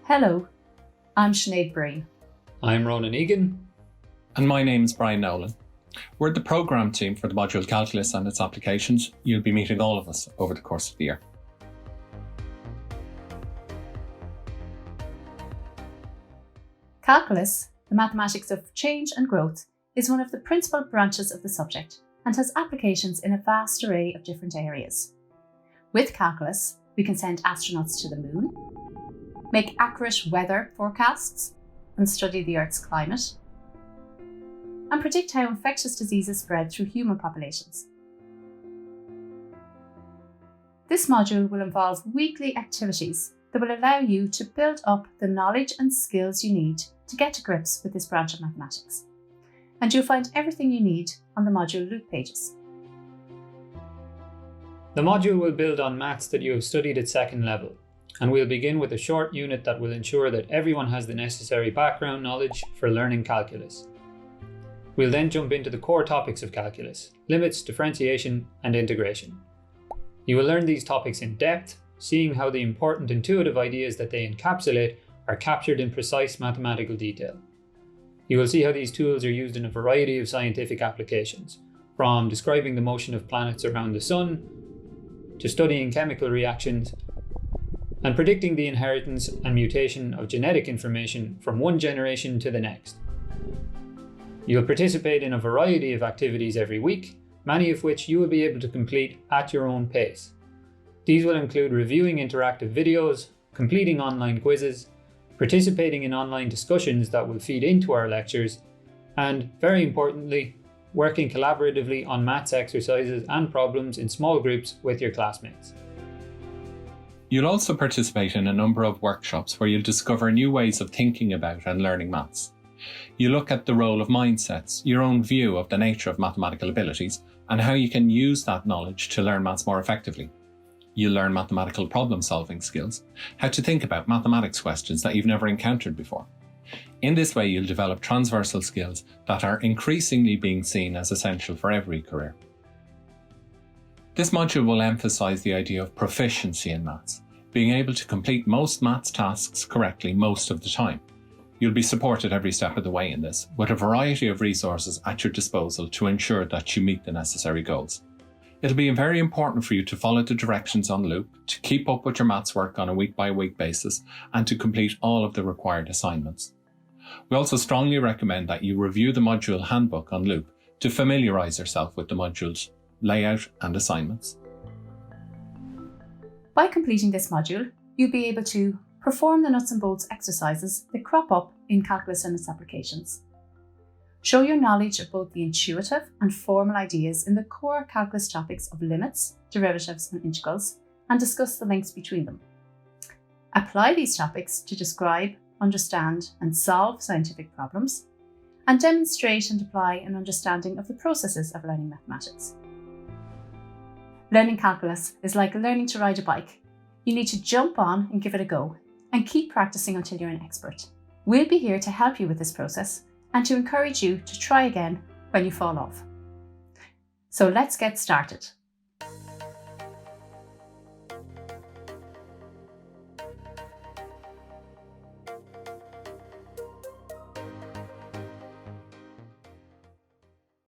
Hello, I'm Sinead Breen. I'm Ronan Egan. And my name is Brian Nolan. We're the programme team for the module Calculus and its applications. You'll be meeting all of us over the course of the year. Calculus, the mathematics of change and growth, is one of the principal branches of the subject and has applications in a vast array of different areas. With calculus, we can send astronauts to the moon, make accurate weather forecasts and study the Earth's climate, and predict how infectious diseases spread through human populations. This module will involve weekly activities that will allow you to build up the knowledge and skills you need to get to grips with this branch of mathematics. And you'll find everything you need on the module Loop pages. The module will build on maths that you have studied at second level, and we'll begin with a short unit that will ensure that everyone has the necessary background knowledge for learning calculus. We'll then jump into the core topics of calculus: limits, differentiation, and integration. You will learn these topics in depth, seeing how the important intuitive ideas that they encapsulate are captured in precise mathematical detail. You will see how these tools are used in a variety of scientific applications, from describing the motion of planets around the sun, to studying chemical reactions, and predicting the inheritance and mutation of genetic information from one generation to the next. You'll participate in a variety of activities every week, many of which you will be able to complete at your own pace. These will include reviewing interactive videos, completing online quizzes, participating in online discussions that will feed into our lectures, and, very importantly, working collaboratively on maths exercises and problems in small groups with your classmates. You'll also participate in a number of workshops where you'll discover new ways of thinking about and learning maths. You look at the role of mindsets, your own view of the nature of mathematical abilities, and how you can use that knowledge to learn maths more effectively. You'll learn mathematical problem-solving skills, how to think about mathematics questions that you've never encountered before. In this way, you'll develop transversal skills that are increasingly being seen as essential for every career. This module will emphasise the idea of proficiency in maths, being able to complete most maths tasks correctly most of the time. You'll be supported every step of the way in this, with a variety of resources at your disposal to ensure that you meet the necessary goals. It'll be very important for you to follow the directions on Loop, to keep up with your maths work on a week-by-week basis, and to complete all of the required assignments. We also strongly recommend that you review the module handbook on Loop to familiarise yourself with the module's layout and assignments. By completing this module, you'll be able to perform the nuts and bolts exercises that crop up in calculus and its applications. Show your knowledge of both the intuitive and formal ideas in the core calculus topics of limits, derivatives, and integrals, and discuss the links between them. Apply these topics to describe, understand, and solve scientific problems, and demonstrate and apply an understanding of the processes of learning mathematics. Learning calculus is like learning to ride a bike. You need to jump on and give it a go, and keep practicing until you're an expert. We'll be here to help you with this process and to encourage you to try again when you fall off. So let's get started.